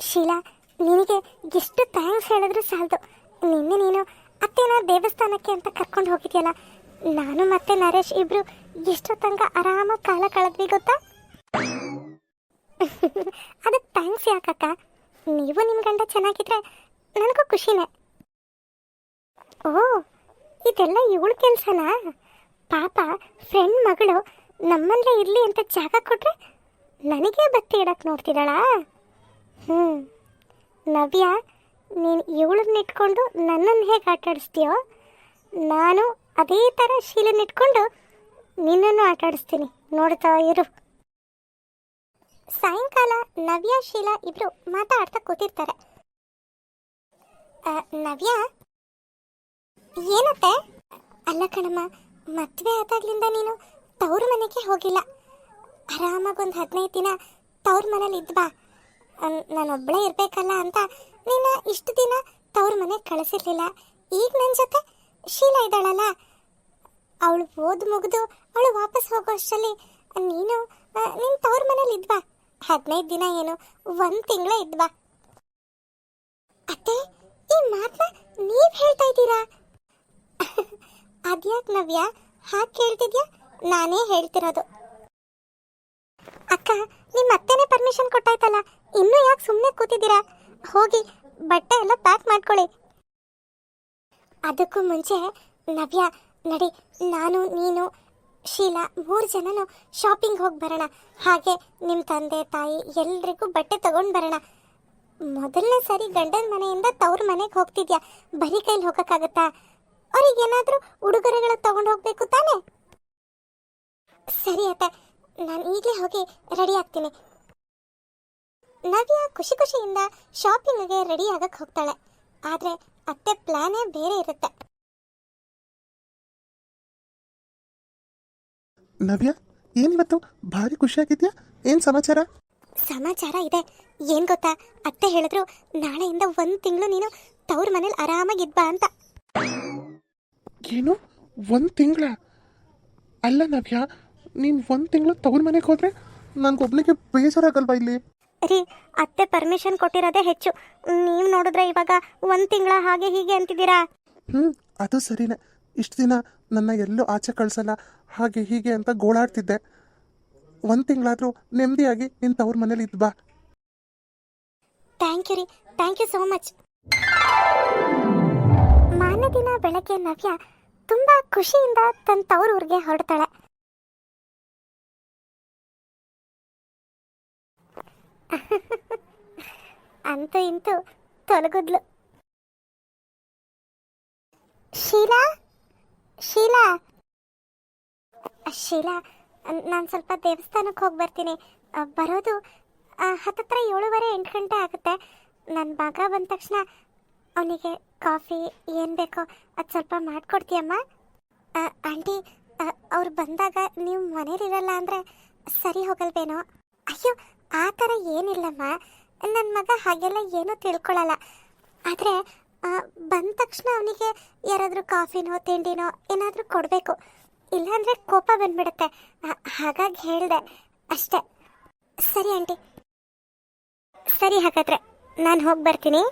ಶೀಲಾ, ನಿನಗೆ ಎಷ್ಟು ಥ್ಯಾಂಕ್ಸ್ ಹೇಳಿದ್ರು ಸಾಲದು. ನಿನ್ನೆ ನೀನು ಅತ್ತೆನ ದೇವಸ್ಥಾನಕ್ಕೆ ಅಂತ ಕರ್ಕೊಂಡು ಹೋಗಿದ್ಯಲ್ಲ, ನಾನು ಮತ್ತೆ ನರೇಶ್ ಇಬ್ರು ಎಷ್ಟೋ ತನಕ ಆರಾಮಾಗಿ ಕಾಲ ಕಳೆದ್ವಿ ಗೊತ್ತಾ. ಅದಕ್ಕೆ ಥ್ಯಾಂಕ್ಸ್ ಯಾಕಕ್ಕ? ನೀವು ನಿಮ್ಮ ಗಂಡ ಚೆನ್ನಾಗಿದ್ರೆ ನನಗೂ ಖುಷಿನೇ. ಓ, ಇದೆಲ್ಲ ಇವಳು ಕೆಲಸನಾ? ಪಾಪ ಫ್ರೆಂಡ್ ಮಗಳು ನಮ್ಮಲ್ಲೇ ಇರಲಿ ಅಂತ ಜಾಗ ಕೊಟ್ರೆ ನನಗೆ ಬತ್ತಿ ಇಡಕ್ಕೆ ನೋಡ್ತಿದ್ದಾಳಾ? ನವ್ಯ, ನೀನು ಇವಳನ್ನ ಇಟ್ಕೊಂಡು ನನ್ನನ್ನು ಹೇಗೆ ಆಟಾಡಿಸ್ತೀಯೋ, ನಾನು ಅದೇ ಥರ ಶೀಲನ್ನ ಇಟ್ಕೊಂಡು ನಿನ್ನನ್ನು ಆಟಾಡಿಸ್ತೀನಿ, ನೋಡ್ತಾ ಇರು. ಸಾಯಂಕಾಲ ನವ್ಯ ಶೀಲಾ ಇಬ್ರು ಮಾತಾಡ್ತಾ ಕೂತಿರ್ತಾರೆ. ನವ್ಯ, ಏನತ್ತೆ? ಅಲ್ಲ ಕಣಮ್ಮ, ಮದುವೆ ಆದಾಗ್ಲಿಂದ ನೀನು ತವ್ರ ಮನೆಗೆ ಹೋಗಿಲ್ಲ. ಆರಾಮಾಗಿ ಒಂದು 15 ದಿನ ತವ್ರ ಮನೇಲಿ ಇದ್ಬಾ. ನಾನೊಬ್ಬಳೇ ಇರಬೇಕಲ್ಲ ಅಂತ ನಿನ್ನ ಇಷ್ಟು ದಿನ ತವ್ರ ಮನೆಗೆ ಕಳಿಸಿರ್ಲಿಲ್ಲ. ಈಗ ನನ್ನ ಜೊತೆ ಶೀಲಾ ಇದ್ದಾಳಲ್ಲ, ಅವಳು ಓದು ಮುಗಿದು ಅವಳು ವಾಪಸ್ ಹೋಗೋ ಅಷ್ಟರಲ್ಲಿ ನೀನು ನಿನ್ನ ತವ್ರ ಮನೇಲಿ ಇದ್ಬಾ. 15 ದಿನ ಏನು, 1 ತಿಂಗಳ ಇದ್ಬಾ. ಅತ್ತೆ, ಈ ಮಾತನ್ನ ನೀವು ಹೇಳ್ತಾ ಇದ್ದೀರಾ? ಅದ್ಯಾಕೆ ನವ್ಯ ಹಾಗೆ ಕೇಳ್ತಿದ್ಯಾ? ನಾನೇ ಹೇಳ್ತಿರೋದು. ಅಕ್ಕ, ನಿಮ್ಮ ಅತ್ತೆನೇ ಪರ್ಮಿಷನ್ ಕೊಟ್ಟಾಯ್ತಲ್ಲ, ಇನ್ನೂ ಯಾಕೆ ಸುಮ್ಮನೆ ಕೂತಿದ್ದೀರಾ? ಹೋಗಿ ಬಟ್ಟೆ ಎಲ್ಲ ಪ್ಯಾಕ್ ಮಾಡ್ಕೊಳ್ಳಿ. ಅದಕ್ಕೂ ಮುಂಚೆ ನವ್ಯ, ನಡಿ, ನಾನು ನೀನು ಶೀಲಾ 3 ಜನನು ಶಾಪಿಂಗ್ ಹೋಗಿ ಬರೋಣ. ಹಾಗೆ ನಿಮ್ಮ ತಂದೆ ತಾಯಿ ಎಲ್ರಿಗೂ ಬಟ್ಟೆ ತಗೊಂಡು ಬರೋಣ. ಮೊದಲನೇ ಸರಿ ಗಂಡನ ಮನೆಯಿಂದ ತವ್ರ ಮನೆಗೆ ಹೋಗ್ತಿದ್ಯಾ, ಬರೀ ಕೈಲಿ ಹೋಗೋಕ್ಕಾಗತ್ತಾ? ಅವ್ರಿಗೇನಾದರೂ ಉಡುಗೊರೆಗಳ ತಗೊಂಡು ಹೋಗ್ಬೇಕು ತಾನೇ? ಸರಿ ಅತ್ತೆ, ನಾನು ಈಗಲೇ ಹೋಗಿ ರೆಡಿ ಆಗ್ತೀನಿ. ನವ್ಯ ಖುಷಿ ಖುಷಿಯಿಂದ ಶಾಪಿಂಗ್ಗೆ ರೆಡಿ ಆಗಕ್ಕೆ ಹೋಗ್ತಾಳೆ. ಆದರೆ ಅತ್ತೆ ಪ್ಲಾನೇ ಬೇರೆ ಇರುತ್ತೆ. ನವ್ಯ, ಏನಿವತ್ತು ಭಾರಿ ಖುಷಿಯಾಗಿದ್ಯಾ? ಏನು ಸಮಾಚಾರ? ಸಮಾಚಾರ ಇದೆ. ಏನು ಗೊತ್ತಾ, ಅತ್ತೆ ಹೇಳಿದ್ರು ನಾಳೆಯಿಂದ 1 ತಿಂಗಳು ನೀನು ತವ್ರ ಮನೇಲಿ ಆರಾಮಾಗಿದ್ಬಾ ಅಂತ. ಏನು, 1 ತಿಂಗಳ? ಅಲ್ಲ ನವ್ಯ, ನೀನು 1 ತಿಂಗಳು ತವ್ರ ಮನೆಗೆ ಹೋದ್ರೆ ನನಗೊಬ್ಳಿಗೆ ಬೇಜಾರಾಗಲ್ವಾ ಇಲ್ಲಿ? ರೀ, ಅತ್ತೆ ಪರ್ಮಿಷನ್ ಕೊಟ್ಟಿರೋದೇ ಹೆಚ್ಚು. ನೀವು ನೋಡಿದ್ರೆ ಇವಾಗ 1 ತಿಂಗಳ ಹಾಗೆ ಹೀಗೆ ಅಂತಿದ್ದೀರಾ. ಅದು ಸರಿನೇ. ಇಷ್ಟು ದಿನ ನನ್ನ ಎಲ್ಲೂ ಆಚೆ ಕಳಿಸಲ್ಲ ಹಾಗೆ ಹೀಗೆ ಅಂತ ಗೋಳಾಡ್ತಿದ್ದೆ. 1 ತಿಂಗಳಾದರೂ ನೆಮ್ಮದಿಯಾಗಿ ನಿನ್ನ ತವ್ರ ಮನೇಲಿ ಇದ್ಬಾ. ಥ್ಯಾಂಕ್ ಯು ರೀ, ಥ್ಯಾಂಕ್ ಯು ಸೋ ಮಚ್. ಮಾರನೇ ದಿನ ಬೆಳಗ್ಗೆ ನವ್ಯ ತುಂಬಾ ಖುಷಿಯಿಂದ ತನ್ನ ತವ್ರ ಊರಿಗೆ ಹೊರಡ್ತಾಳೆ. ಅಂತೂ ಇಂತೂ ತೊಲಗುದ್ಲು. ಶೀಲಾ, ಶೀಲಾ, ಶೀಲಾ, ನಾನು ಸ್ವಲ್ಪ ದೇವಸ್ಥಾನಕ್ಕೆ ಹೋಗಿ ಬರ್ತೀನಿ. ಬರೋದು ಹತ್ತತ್ರ 7:30 8 ಗಂಟೆ ಆಗುತ್ತೆ. ನನ್ನ ಮಗ ಬಂದ ತಕ್ಷಣ ಅವನಿಗೆ ಕಾಫಿ ಏನು ಬೇಕೋ ಅದು ಸ್ವಲ್ಪ ಮಾಡಿಕೊಡ್ತೀಯಮ್ಮ? ಆಂಟಿ, ಅವ್ರು ಬಂದಾಗ ನೀವು ಮನೇಲಿರಲ್ಲ ಅಂದರೆ ಸರಿ ಹೋಗಲ್ವೇನೋ? ಅಯ್ಯೋ, ಆ ಥರ ಏನಿಲ್ಲಮ್ಮ. ನನ್ನ ಮಗ ಹಾಗೆಲ್ಲ ಏನೂ ತಿಳ್ಕೊಳ್ಳಲ್ಲ. ಆದರೆ ಬಂದ ತಕ್ಷಣ ಅವನಿಗೆ ಯಾರಾದರೂ ಕಾಫಿನೋ ತಿಂಡಿನೋ ಏನಾದರೂ ಕೊಡಬೇಕು, ಇಲ್ಲಾಂದರೆ ಕೋಪ ಬಂದ್ಬಿಡುತ್ತೆ. ಹಾಗಾಗಿ ಹೇಳಿದೆ ಅಷ್ಟೇ. ಸರಿ ಆಂಟಿ, ಸರಿ, ಹಾಗಾದರೆ ನಾನು ಹೋಗಿ ಬರ್ತೀನಿ.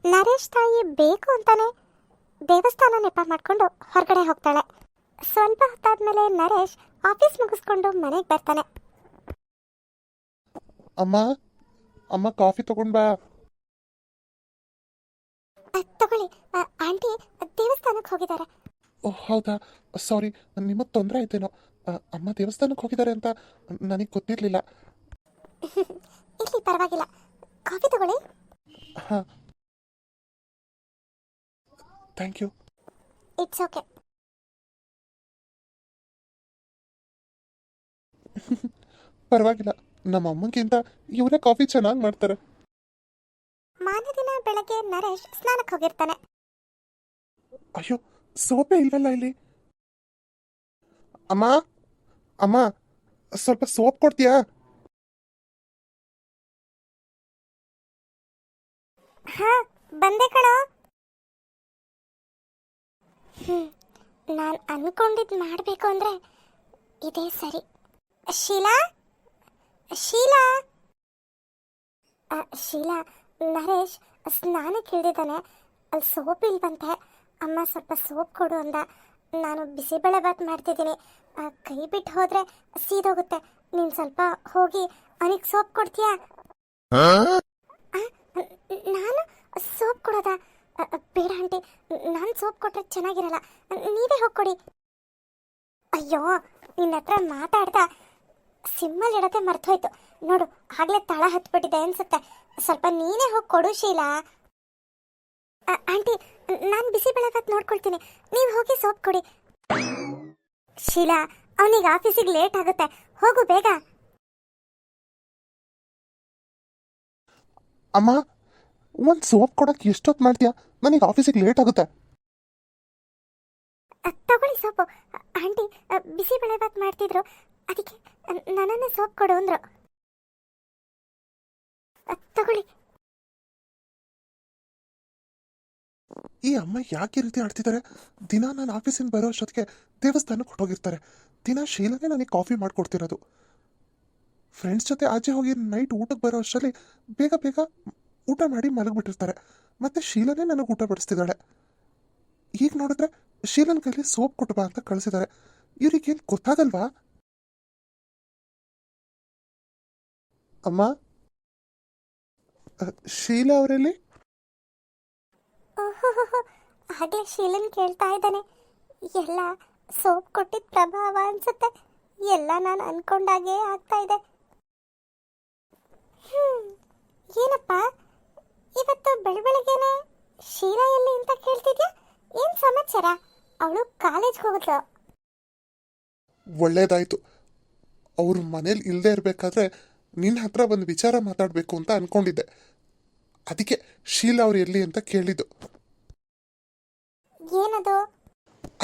ನರೇಶ್ ತಾಯಿ ಬೇಕು ಅಂತಾನೆ ದೇವಸ್ಥಾನ ನೆಪ ಮಾಡಿಕೊಂಡು ಹೊರಗಡೆ ಹೋಗ್ತಾಳೆ. ಸ್ವಲ್ಪ ಹೊತ್ತಾದ್ಮೇಲೆ ನರೇಶ್ ಆಫೀಸ್ ಮುಗಿಸ್ಕೊಂಡು ಮನೆಗೆ ಬರ್ತಾನೆ. ಅಮ್ಮ, ಅಮ್ಮ ಕಾಫಿ ತಗೊಂಡ್ ಬಾ. ತಗೊಳ್ಳಿ. ಆಂಟಿ ದೇವಸ್ಥಾನಕ್ಕೆ ಹೋಗಿದ್ದಾರೆ. ಓಹ್ ಹೌದಾ, ಸಾರಿ, ನಿಮಗೆ ತೊಂದರೆ ಆಯ್ತೇನೋ. ಅಮ್ಮ ದೇವಸ್ಥಾನಕ್ಕೆ ಹೋಗಿದ್ದಾರೆ ಅಂತ ನನಗೆ ಗೊತ್ತಿರಲಿಲ್ಲ. ಇಲ್ಲಿ ಪರವಾಗಿಲ್ಲ, ಕಾಫಿ ತಗೊಳ್ಳಿ. ಹಾಂ, ಥ್ಯಾಂಕ್ ಯು. It's okay. ಪರವಾಗಿಲ್ಲ, ನಮ್ಮ ಅಮ್ಮಗಿಂತ ಇವರೇ ಕಾಫಿ ಚೆನ್ನಾಗಿ ಮಾಡ್ತಾರೆ. ಮಾರನೇ ದಿನ ಬೆಳಗ್ಗೆ ನರೇಶ್ ಸ್ನಾನಕ್ಕೆ ಹೋಗಿರ್ತಾನೆ. ಅಯ್ಯೋ, ಸೋಪೇ ಇಲ್ವಲ್ಲ ಇಲ್ಲಿ. ಅಮ್ಮ, ಅಮ್ಮ, ಸ್ವಲ್ಪ ಸೋಪ್ ಕೊಡ್ತೀಯಾ? ಹಾ, ಬಂದೆ ಕಣೋ. ನಾನು ಅನ್ಕೊಂಡಿದ್ದು ಮಾಡಬೇಕು ಅಂದರೆ ಇದೇ ಸರಿ. ಶೀಲಾ, ಶೀಲಾ ಶೀಲಾ, ನರೇಶ್ ಸ್ನಾನಕ್ಕೆ ಇಳಿದಿದ್ದಾನೆ. ಅಲ್ಲಿ ಸೋಪ್ ಇಲ್ವಂತೆ. ಅಮ್ಮ ಸ್ವಲ್ಪ ಸೋಪ್ ಕೊಡು ಅಂದ. ನಾನು ಬಿಸಿಬೇಳೆ ಬಾತ್ ಮಾಡ್ತಿದ್ದೀನಿ. ಕೈ ಬಿಟ್ಟು ಹೋದ್ರೆ ಸೀದೋಗುತ್ತೆ. ನೀನು ಸ್ವಲ್ಪ ಹೋಗಿ ಅವನಿಗೆ ಸೋಪ್ ಕೊಡ್ತೀಯಾ? ನಾನು ಸೋಪ್ ಕೊಡೋದಾ? ಬೇಡ ಆಂಟಿ, ನಾನು ಸೋಪ್ ಕೊಟ್ಟರೆ ಚೆನ್ನಾಗಿರಲ್ಲ. ನೀವೇ ಹೋಗ್ಕೊಡಿ. ಅಯ್ಯೋ, ನಿನ್ನ ಹತ್ರ ಮಾತಾಡ್ತಾ ಸಿಮ್ಮಲ್ಲಿ ಇಡೋದೇ ಮರ್ತೋಯ್ತು ನೋಡು. ಆಗಲೇ ತಳ ಹತ್ಬಿಟ್ಟಿದೆ ಅನ್ಸುತ್ತೆ. ಸ್ವಲ್ಪ ನೀನೇ ಹೋಗಿ ಕೊಡು ಶೀಲಾ. ಆಂಟಿ, ನಾನು ಬಿಸಿಬೇಳೆ ಬಾತ್ ನೋಡ್ಕೊಳ್ತೀನಿ, ನೀವು ಹೋಗಿ ಸೋಪ್ ಕೊಡಿ. ಶೀಲಾ, ಅವನಿಗೆ ಆಫೀಸಿಗೆ ಲೇಟ್ ಆಗುತ್ತೆ, ಹೋಗು ಬೇಗ. ಅಮ್ಮ, ಒಂದು ಸೋಪ್ ಕೊಡೋಕೆ ಎಷ್ಟೊತ್ತು ಮಾಡ್ತೀಯಾ? ನನಗೆ ಆಫೀಸಿಗೆ ಲೇಟ್ ಆಗುತ್ತೆ. ತಗೊಳ್ಳಿ ಸೋಪು. ಆಂಟಿ ಬಿಸಿಬೇಳೆ ಬಾತ್ ಮಾಡ್ತಿದ್ರು, ಅದಕ್ಕೆ ನನ್ನನ್ನು ಸೋಪ್ ಕೊಡು ಅಂದ್ರು. ತಗೊಳ್ಳಿ. ಈ ಅಮ್ಮ ಯಾಕೆ ಈ ರೀತಿ ಆಡ್ತಿದ್ದಾರೆ? ದಿನ ನಾನು ಆಫೀಸಿಂದ ಬರೋ ಅಷ್ಟೊತ್ತಿಗೆ ದೇವಸ್ಥಾನಕ್ಕೆ ಹೊಟ್ಟೋಗಿರ್ತಾರೆ. ದಿನ ಶೀಲಾನೇ ನನಗೆ ಕಾಫಿ ಮಾಡಿಕೊಡ್ತಿರೋದು. ಫ್ರೆಂಡ್ಸ್ ಜೊತೆ ಆಚೆ ಹೋಗಿ ನೈಟ್ ಊಟಕ್ಕೆ ಬರೋ ಅಷ್ಟರಲ್ಲಿ ಬೇಗ ಬೇಗ ಊಟ ಮಾಡಿ ಮಲಗಿಬಿಟ್ಟಿರ್ತಾರೆ. ಮತ್ತೆ ಶೀಲಾನೇ ನನಗೆ ಊಟ ಬಡಿಸ್ತಿದ್ದಾಳೆ. ಈಗ ನೋಡಿದ್ರೆ ಶೀಲನ್ ಕೈಲಿ ಸೋಪ್ ಕೊಟ್ಟು ಬಾ ಅಂತ ಕಳಿಸಿದ್ದಾರೆ. ಇವ್ರಿಗೇನು ಗೊತ್ತಾಗಲ್ವಾ? ಅಮ್ಮ, ಶೀಲಾ ಅವರಲ್ಲಿ? ಓಹೋ, ಆಗಲೇ ಶೀಲನ್ ಕೇಳ್ತಾ ಇದ್ದಾನೆ. ಎಲ್ಲ ಸೋಪ್ ಕೊಟ್ಟಿದ್ದ ಪ್ರಭಾವ ಅನ್ಸುತ್ತೆ. ಎಲ್ಲ ನಾನು ಅನ್ಕೊಂಡಾಗೆ ಆಗ್ತಾ ಇದೆ. ಏನಪ್ಪ ಇವತ್ತು ಬೆಳಬೆಳಗ್ಗೆನೆ ಶೀಲಾ ಎಲ್ಲಿ ಅಂತ ಕೇಳ್ತಿದ್ಯಾ? ಏನ್ ಸಮಾಚಾರ? ಅವಳು ಕಾಲೇಜ್ಗೆ ಹೋಗ್ಲು. ಒಳ್ಳೇದಾಯ್ತು. ಅವ್ರ ಮನೇಲಿ ಇಲ್ಲದೆ ಇರಬೇಕಾದ್ರೆ ನಿನ್ನ ಹತ್ರ ಒಂದು ವಿಚಾರ ಮಾತಾಡಬೇಕು ಅಂತ ಅನ್ಕೊಂಡಿದ್ದೆ. ಅದಕ್ಕೆ ಶೀಲಾ ಅವ್ರು ಎಲ್ಲಿ ಅಂತ ಕೇಳಿದ್ದು. ಏನದು?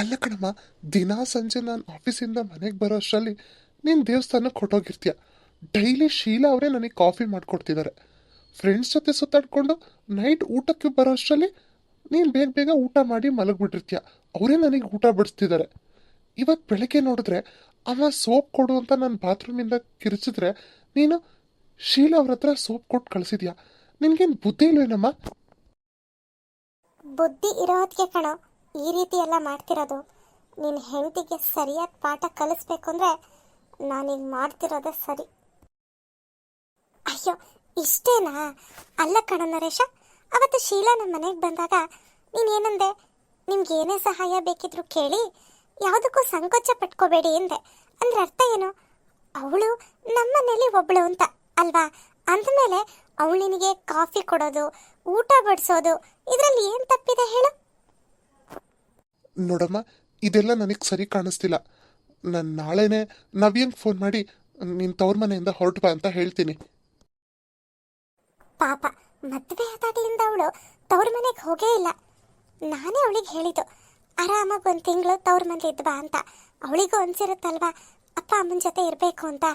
ಅಲ್ಲ ಕಣಮ್ಮ, ದಿನಾ ಸಂಜೆ ನಾನು ಆಫೀಸಿಂದ ಮನೆಗೆ ಬರೋ ಅಷ್ಟರಲ್ಲಿ ನೀನು ದೇವಸ್ಥಾನಕ್ಕೆ ಹೊಟ್ಟೋಗಿರ್ತೀಯ. ಡೈಲಿ ಶೀಲಾ ಅವರೇ ನನಗೆ ಕಾಫಿ ಮಾಡಿಕೊಡ್ತಿದ್ದಾರೆ. ಫ್ರೆಂಡ್ಸ್ ಜೊತೆ ಸುತ್ತಾಡ್ಕೊಂಡು ನೈಟ್ ಊಟಕ್ಕೆ ಬರೋ ಅಷ್ಟರಲ್ಲಿ ನೀನು ಬೇಗ ಬೇಗ ಊಟ ಮಾಡಿ ಮಲಗಿಬಿಟ್ಟಿರ್ತೀಯ. ಅವರೇ ನನಗೆ ಊಟ ಬಡಿಸ್ತಿದ್ದಾರೆ. ಇವತ್ತು ಬೆಳಗ್ಗೆ ನೋಡಿದ್ರೆ ಅಮ್ಮ ಸೋಪ್ ಕೊಡು ಅಂತ ನಾನು ಬಾತ್ರೂಮಿಂದ ಕಿರಿಚಿದ್ರೆ ನೀನು ಶೀಲಾ ಅವ್ರ ಹತ್ರ ಸೋಪ್ ಕೊಟ್ಟು ಕಳಿಸಿದ್ಯಾ? ನಿನ್ಗೇನು ಬುದ್ಧಿ ಇಲ್ವೇನಮ್ಮ? ಬುದ್ಧಿ ಇರೋದಕ್ಕೆ ಕಣೋ ಈ ರೀತಿ ಎಲ್ಲ ಮಾಡ್ತಿರೋದು. ನಿನ್ನ ಹೆಂಡತಿಗೆ ಸರಿಯಾದ ಪಾಠ ಕಲಿಸ್ಬೇಕು ಅಂದ್ರೆ ನಾನೀಗ ಮಾಡ್ತಿರೋದೇ ಸರಿ. ಅಯ್ಯೋ, ಇಷ್ಟೇನಾ? ಅಲ್ಲ ಕಣ ನರೇಶ, ಅವತ್ತು ಶೀಲಾ ನಮ್ಮ ಮನೆಗೆ ಬಂದಾಗ ನೀನೇನಂದೆ? ನಿಮ್ಗೆ ಏನೇ ಸಹಾಯ ಬೇಕಿದ್ರು ಕೇಳಿ, ಯಾವುದಕ್ಕೂ ಸಂಕೋಚ ಪಟ್ಕೋಬೇಡಿ ಎಂದೆ. ಅಂದ್ರೆ ಅರ್ಥ ಏನು? ಅವಳು ನಮ್ಮನೇಲಿ ಒಬ್ಳು ಅಂತ ಅಲ್ವಾ? ಅಂದಮೇಲೆ ಅವಳು ನಿನಗೆ ಕಾಫಿ ಕೊಡೋದು, ಊಟ ಬಡಿಸೋದು, ಇದರಲ್ಲಿ ಏನು ತಪ್ಪಿದೆ ಹೇಳು? ನೋಡಮ್ಮ, ಇದೆಲ್ಲ ನನಗೆ ಸರಿ ಕಾಣಿಸ್ತಿಲ್ಲ. ನಾನು ನಾಳೆನೇ ನವ್ಯಂಗೆ ಫೋನ್ ಮಾಡಿ ನಿನ್ನ ತವ್ರ ಮನೆಯಿಂದ ಹೊರಟು ಬಾ ಅಂತ ಹೇಳ್ತೀನಿ. ಪಾಪ, ಮದುವೆ ಆದಾಗ್ಲಿಂದ ಅವಳು ತವ್ರ ಮನೆಗೆ ಹೋಗೇ ಇಲ್ಲ. ನಾನೇ ಅವಳಿಗೆ ಹೇಳಿದ್ದು ಆರಾಮಾಗಿ 1 ತಿಂಗಳು ತವ್ರ ಮನೇಲಿ ಇದ್ದು ಬಾ ಅಂತ. ಅವಳಿಗೂ ಅನ್ಸಿರುತ್ತಲ್ವಾ ಅಪ್ಪ ಅಮ್ಮನ ಜೊತೆ ಇರಬೇಕು ಅಂತ.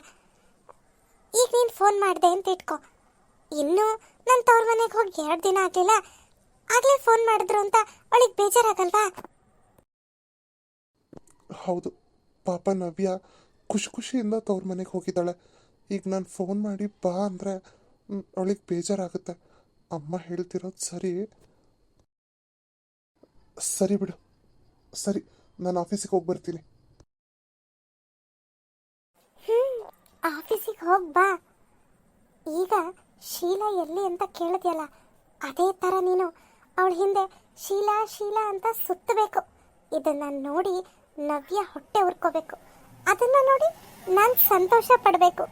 ಈಗ ನೀನು ಫೋನ್ ಮಾಡಿದೆ ಅಂತ ಇಟ್ಕೊ. ಇನ್ನೂ ನನ್ನ ತವ್ರ ಮನೆಗೆ ಹೋಗಿ 2 ದಿನ ಆಗಲಿಲ್ಲ, ಆಗಲೇ ಫೋನ್ ಮಾಡಿದ್ರು ಅಂತ ಅವಳಿಗೆ ಬೇಜಾರಾಗಲ್ವಾ? ಹೌದು, ಪಾಪ ನವ್ಯ ಖುಷಿ ಖುಷಿಯಿಂದ ತವ್ರ ಮನೆಗೆ ಹೋಗಿದ್ದಾಳೆ. ಈಗ ನಾನು ಫೋನ್ ಮಾಡಿ ಬಾ ಅಂದರೆ ಅವಳಿಗೆ ಬೇಜಾರಾಗುತ್ತೆ. ಅಮ್ಮ ಹೇಳ್ತಿರೋದು ಸರಿ. ಸರಿ ಬಿಡು, ಸರಿ, ನಾನು ಆಫೀಸಿಗೆ ಹೋಗಿ ಬರ್ತೀನಿ. ಆಫೀಸಿಗೆ ಹೋಗಿ ಬಾ. ಈಗ ಶೀಲಾ ಎಲ್ಲಿ ಅಂತ ಕೇಳಿದ್ಯಲ್ಲ, ಅದೇ ಥರ ನೀನು ಅವಳ ಹಿಂದೆ ಶೀಲಾ ಶೀಲಾ ಅಂತ ಸುತ್ತಬೇಕು. ಇದನ್ನು ನೋಡಿ ನವ್ಯ ಹೊಟ್ಟೆ ಉರ್ಕೋಬೇಕು. ಅದನ್ನು ನೋಡಿ ನಾನು ಸಂತೋಷ ಪಡಬೇಕು.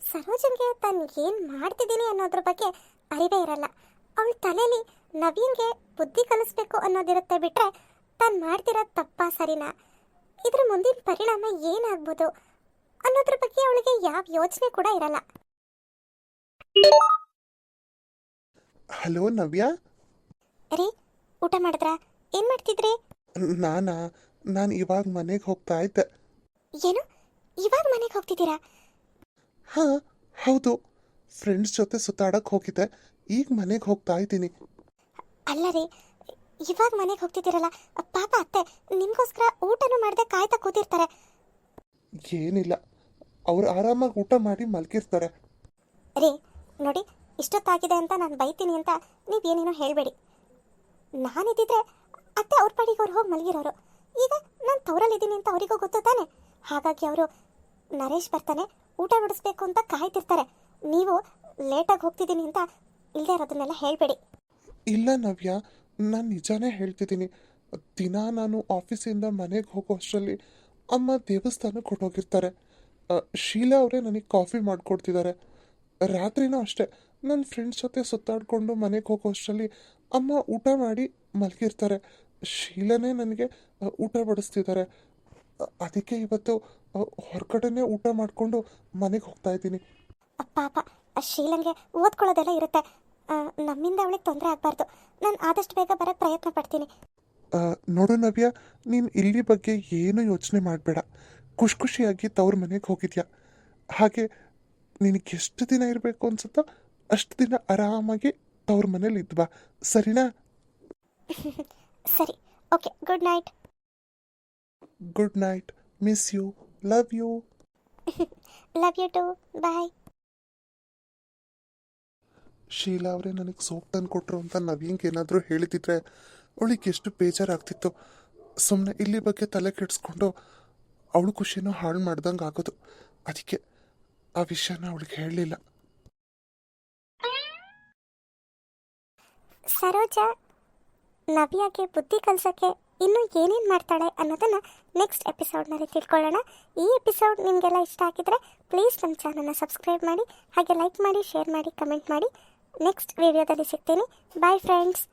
ಸರೋಜನ್ಗೆ ತಾನು ಏನು ಮಾಡ್ತಿದ್ದೀನಿ ಅನ್ನೋದ್ರ ಬಗ್ಗೆ ಅರಿವೇ ಇರಲ್ಲ. ಅವಳ ತಲೆಯಲ್ಲಿ ನವ್ಯಂಗೆ ಬುದ್ಧಿ ಕಲಿಸ್ಬೇಕು ಅನ್ನೋದಿರುತ್ತೆ ಬಿಟ್ರೆ ತಾನು ಮಾಡ್ತಿರೋದು ತಪ್ಪಾ ಸರಿನಾ, ಇದ್ರ ಮುಂದಿನ ಪರಿಣಾಮ ಏನಾಗ್ಬೋದು ಅನ್ನೋದ್ರ ಬಗ್ಗೆ ಅವಳಿಗೆ ಯಾವ ಯೋಚನೆ ಕೂಡ ಇರಲ್ಲ. ಹಲೋ ನವ್ಯ. ರೀ, ಊಟ ಮಾಡಿದ್ರಾ? ಏನು ಮಾಡ್ತಿದ್ರಿ? ನಾನು ಇವಾಗ ಮನೆಗೆ ಹೋಗ್ತಾ ಇದ್ದೆ. ಏನು, ಇವಾಗ ಮನೆಗೆ ಹೋಗ್ತಿದ್ದೀರಾ? ಹಾಂ, ಹೌದು. ಫ್ರೆಂಡ್ಸ್ ಜೊತೆ ಸುತ್ತಾಡಕ್ಕೆ ಹೋಗಿದ್ದೆ. ಈಗ ಮನೆಗೆ ಹೋಗ್ತಾ ಇದ್ದೀನಿ. ಅಲ್ಲ ರೀ, ಇವಾಗ ಮನೆಗೆ ಹೋಗ್ತಿದ್ದೀರಲ್ಲ, ಪಾಪ ಅತ್ತೆ ನಿಮಗೋಸ್ಕರ ಊಟನೂ ಮಾಡದೆ ಕಾಯ್ತಾ ಕೂತಿರ್ತಾರೆ. ಏನಿಲ್ಲ, ಅವ್ರು ಆರಾಮಾಗಿ ಊಟ ಮಾಡಿ ಮಲಗಿರ್ತಾರೆ. ರೀ ನೋಡಿ, ಇಷ್ಟೊತ್ತಾಗಿದೆ ಅಂತ ನಾನು ಬೈತೀನಿ ಅಂತ ನೀವೇನೇನೋ ಹೇಳಬೇಡಿ. ನಾನಿದ್ದಿದ್ರೆ ಅತ್ತೆ ಅವ್ರ ಪಾಡಿಗೆ ಅವ್ರು ಹೋಗಿ ಮಲಗಿರೋರು. ಈಗ ನಾನು ತವರಲ್ಲಿದ್ದೀನಿ ಅಂತ ಅವರಿಗೂ ಗೊತ್ತು ತಾನೆ. ಹಾಗಾಗಿ ಅವರು ನರೇಶ್ ಬರ್ತಾನೆ ಊಟ ಬಿಡಿಸ್ಬೇಕು ಅಂತ ಕಾಯ್ತಿರ್ತಾರೆ. ನೀವು ಲೇಟಾಗಿ ಹೋಗ್ತಿದ್ದೀನಿ ಅಂತ ಇಲ್ಲದೆ ಇರೋದನ್ನೆಲ್ಲ ಹೇಳಬೇಡಿ. ಇಲ್ಲ ನವ್ಯ, ನಾನು ನಿಜಾನೇ ಹೇಳ್ತಿದ್ದೀನಿ. ದಿನ ನಾನು ಆಫೀಸಿಂದ ಮನೆಗೆ ಹೋಗೋ ಅಷ್ಟರಲ್ಲಿ ಅಮ್ಮ ದೇವಸ್ಥಾನಕ್ಕೆ ಹೊರಟೋಗಿರ್ತಾರೆ. ಶೀಲಾ ಅವರೇ ನನಗೆ ಕಾಫಿ ಮಾಡಿಕೊಡ್ತಿದ್ದಾರೆ. ರಾತ್ರಿನೂ ಅಷ್ಟೇ, ನನ್ನ ಫ್ರೆಂಡ್ಸ್ ಜೊತೆ ಸುತ್ತಾಡಿಕೊಂಡು ಮನೆಗೆ ಹೋಗೋ ಅಷ್ಟರಲ್ಲಿ ಅಮ್ಮ ಊಟ ಮಾಡಿ ಮಲಗಿರ್ತಾರೆ. ಶೀಲಾನೇ ನನಗೆ ಊಟ ಬಡಿಸ್ತಿದ್ದಾರೆ. ಅದಕ್ಕೆ ಇವತ್ತು ಹೊರಗಡೆನೇ ಊಟ ಮಾಡಿಕೊಂಡು ಮನೆಗೆ ಹೋಗ್ತಾ ಇದ್ದೀನಿ. ಪಾಪ ಶೀಲಂಗೆ ಓದ್ಕೊಳ್ಳೋದೆಲ್ಲ ಇರುತ್ತೆ. ನಮ್ಮಿಂದ ಅವಳಿಗೆ ತೊಂದರೆ ಆಗಬಾರ್ದು. ನಾನು ಆದಷ್ಟು ಬೇಗ ಬರೋಕ್ಕೆ ಪ್ರಯತ್ನ ಪಡ್ತೀನಿ. ನೋಡು ನವ್ಯ, ನೀನು ಇಲ್ಲಿ ಬಗ್ಗೆ ಏನು ಯೋಚನೆ ಮಾಡಬೇಡ. ಖುಷಿಯಾಗಿ ತವ್ರ ಮನೆಗೆ ಹೋಗಿದ್ಯಾ. ಹಾಗೆ ನಿನಗೆ ಎಷ್ಟು ದಿನ ಇರಬೇಕು ಅನ್ಸುತ್ತೋ ಅಷ್ಟು ದಿನ ಆರಾಮಾಗಿ ತವ್ರ ಮನೇಲಿ ಇದ್ವಾ, ಸರಿನಾ? ಸರಿ, okay, good night. Good night. Miss you. Love you. Love you too. Bye. Sheela ಅವರೇ ನನಗೆ ಸೋಪ್ ತಂದು ಕೊಟ್ಟರು ಅಂತ ನವ್ಯಂಗೆ ಏನಾದರೂ ಹೇಳಿದಿದ್ರೆ ಅವಳಿಗೆ ಎಷ್ಟು ಬೇಜಾರಾಗ್ತಿತ್ತು. ಸುಮ್ಮನೆ ಇಲ್ಲಿ ಬಗ್ಗೆ ತಲೆ ಕೆಡಿಸ್ಕೊಂಡು ಅವಳು ಖುಷಿನೂ ಹಾಳು ಮಾಡ್ದಂಗೆ ಆಗೋದು. ಅದಕ್ಕೆ ಆ ವಿಷಯನ ಅವಳಿಗೆ ಹೇಳಲಿಲ್ಲ. ಸರೋಜ ನವ್ಯಾಗೆ ಬುದ್ಧಿ ಕಲಿಸೋಕ್ಕೆ ಇನ್ನೂ ಏನೇನು ಮಾಡ್ತಾಳೆ ಅನ್ನೋದನ್ನು ನೆಕ್ಸ್ಟ್ ಎಪಿಸೋಡ್ನಲ್ಲಿ ತಿಳ್ಕೊಳ್ಳೋಣ. ಈ ಎಪಿಸೋಡ್ ನಿಮಗೆಲ್ಲ ಇಷ್ಟ ಆಗಿದ್ರೆ ಪ್ಲೀಸ್ ನಮ್ಮ ಚಾನಲ್ನ ಸಬ್ಸ್ಕ್ರೈಬ್ ಮಾಡಿ, ಹಾಗೆ ಲೈಕ್ ಮಾಡಿ, ಶೇರ್ ಮಾಡಿ, ಕಮೆಂಟ್ ಮಾಡಿ. ನೆಕ್ಸ್ಟ್ ವಿಡಿಯೋದಲ್ಲಿ ಸಿಗ್ತೀನಿ. Bye friends.